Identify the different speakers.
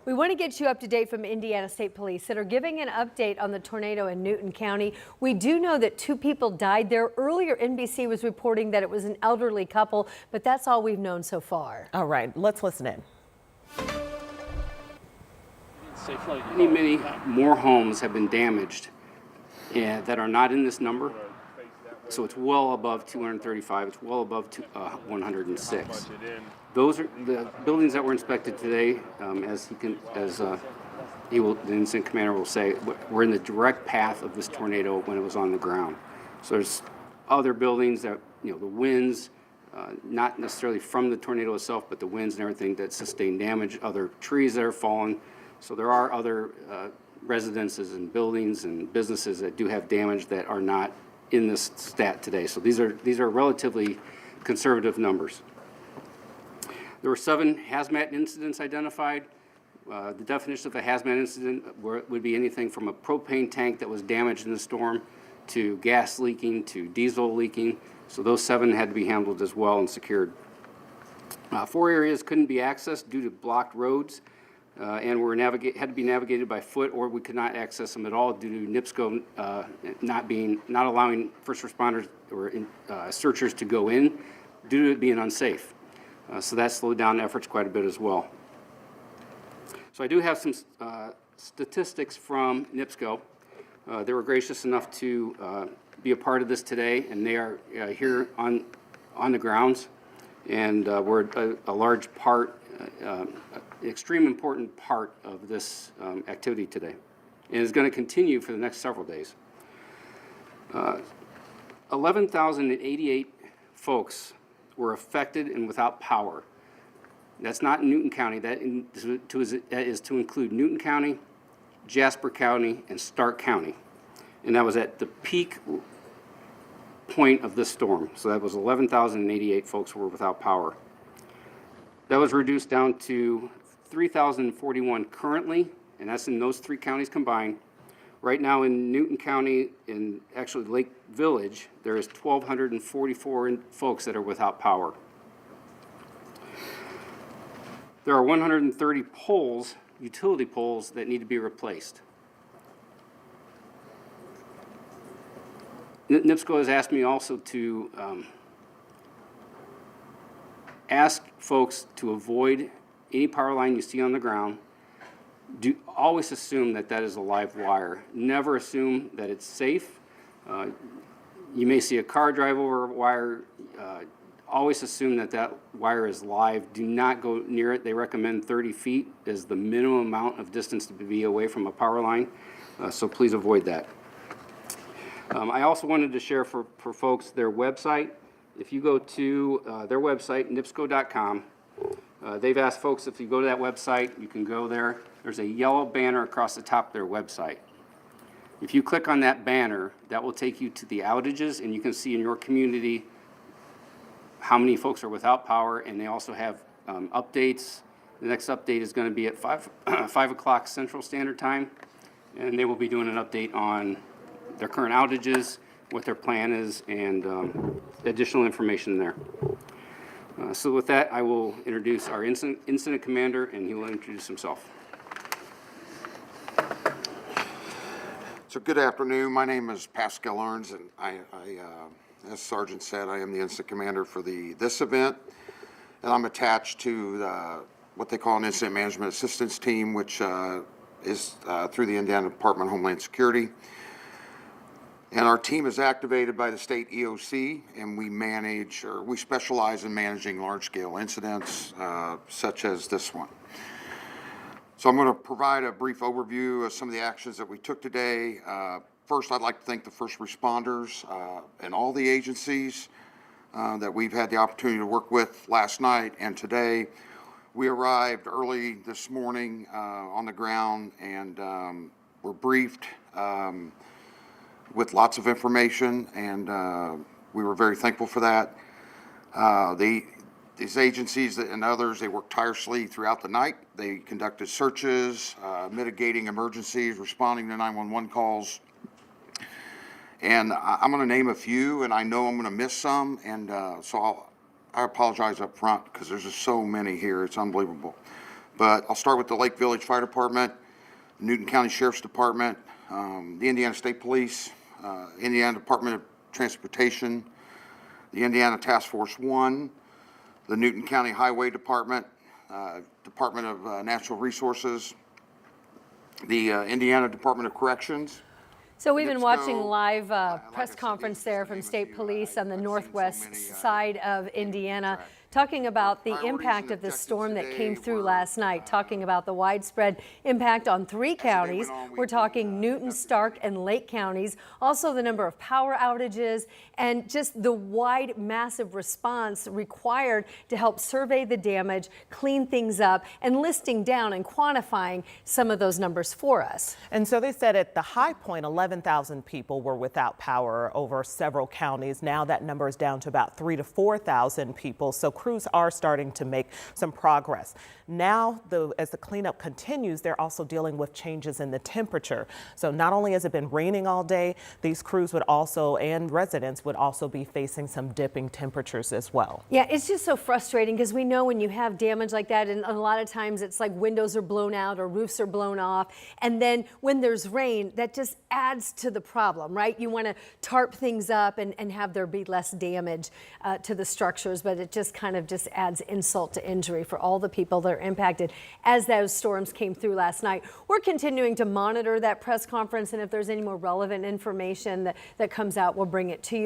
Speaker 1: We want to get you up to date from Indiana State Police that are giving an update on the tornado in Newton County. We do know that 2 people died there. Earlier, NBC was reporting that it was an elderly couple, but that's all we've known so far.
Speaker 2: All right, let's listen in.
Speaker 3: Many more homes have been damaged that are not in this number. So it's well above 235. It's well above 106. Those are the buildings that were inspected today. The incident commander will say, we're in the direct path of this tornado when it was on the ground. So there's other buildings that, the winds, not necessarily from the tornado itself, but the winds and everything that sustain damage, other trees that are fallen. So there are other residences and buildings and businesses that do have damage that are not in this stat today. So these are relatively conservative numbers. There were 7 hazmat incidents identified. The definition of a hazmat incident would be anything from a propane tank that was damaged in the storm to gas leaking to diesel leaking. So those 7 had to be handled as well and secured. 4 areas couldn't be accessed due to blocked roads and had to be navigated by foot, or we could not access them at all due to NIPSCO not allowing first responders or searchers to go in due to it being unsafe. So that slowed down efforts quite a bit as well. So I do have some statistics from NIPSCO. They were gracious enough to be a part of this today, and they are here on the grounds, and we're a large part, extreme important part of this activity today, and is going to continue for the next several days. 11,088 folks were affected and without power. That's not in Newton County. That is to include Newton County, Jasper County, and Stark County. And that was at the peak point of this storm. So that was 11,088 folks who were without power. That was reduced down to 3,041 currently, and that's in those 3 counties combined. Right now in Newton County, in actually Lake Village, there is 1,244 folks that are without power. There are 130 poles, utility poles, that need to be replaced. NIPSCO has asked me also to ask folks to avoid any power line you see on the ground. Always assume that that is a live wire. Never assume that it's safe. You may see a car drive over a wire. Always assume that that wire is live. Do not go near it. They recommend 30 feet is the minimum amount of distance to be away from a power line, so please avoid that. I also wanted to share for folks their website. If you go to their website, nipsco.com, they've asked folks if you go to that website, you can go there. There's a yellow banner across the top of their website. If you click on that banner, that will take you to the outages, and you can see in your community how many folks are without power, and they also have updates. The next update is going to be at 5 o'clock Central Standard Time, and they will be doing an update on their current outages, what their plan is, and additional information there. So with that, I will introduce our incident commander, and he will introduce himself.
Speaker 4: So good afternoon. My name is Pascal Arns, and as Sergeant said, I am the incident commander for this event, and I'm attached to what they call an incident management assistance team, which is through the Indiana Department of Homeland Security. And our team is activated by the state EOC, and we specialize in managing large-scale incidents such as this one. So I'm going to provide a brief overview of some of the actions that we took today. First, I'd like to thank the first responders and all the agencies that we've had the opportunity to work with last night and today. We arrived early this morning on the ground and were briefed with lots of information, and we were very thankful for that. These agencies and others, they worked tirelessly throughout the night. They conducted searches, mitigating emergencies, responding to 911 calls. And I'm going to name a few, and I know I'm going to miss some, and so I apologize up front because there's just so many here. It's unbelievable. But I'll start with the Lake Village Fire Department, Newton County Sheriff's Department, the Indiana State Police, Indiana Department of Transportation, the Indiana Task Force 1, the Newton County Highway Department, Department of Natural Resources, the Indiana Department of Corrections.
Speaker 1: So we've been watching
Speaker 4: NIPSCO,
Speaker 1: live
Speaker 4: like I
Speaker 1: press
Speaker 4: said,
Speaker 1: conference
Speaker 4: these
Speaker 1: there
Speaker 4: are the
Speaker 1: from
Speaker 4: names
Speaker 1: state
Speaker 4: you,
Speaker 1: police on the
Speaker 4: I've seen so
Speaker 1: northwest
Speaker 4: many,
Speaker 1: side of Indiana,
Speaker 4: track.
Speaker 1: talking about the
Speaker 4: Priorities
Speaker 1: impact
Speaker 4: and
Speaker 1: of the
Speaker 4: objectives
Speaker 1: storm that came
Speaker 4: today
Speaker 1: through
Speaker 4: were,
Speaker 1: last night, talking about the widespread impact on 3 counties.
Speaker 4: on,
Speaker 1: We're talking Newton, Stark, and Lake counties. Also the number of power outages and just the wide, massive response required to help survey the damage, clean things up, and listing down and quantifying some of those numbers for us.
Speaker 2: And so they said at the high point, 11,000 people were without power over several counties. Now that number is down to about 3,000 to 4,000 people. So crews are starting to make some progress. Now, as the cleanup continues, they're also dealing with changes in the temperature. So not only has it been raining all day, these crews would also, and residents would also be facing some dipping temperatures as well.
Speaker 1: Yeah, it's just so frustrating because we know when you have damage like that, and a lot of times it's like windows are blown out or roofs are blown off. And then when there's rain, that just adds to the problem, right? You want to tarp things up and have there be less damage to the structures, but it just kind of just adds insult to injury for all the people that are impacted as those storms came through last night. We're continuing to monitor that press conference, and if there's any more relevant information that comes out, we'll bring it to you.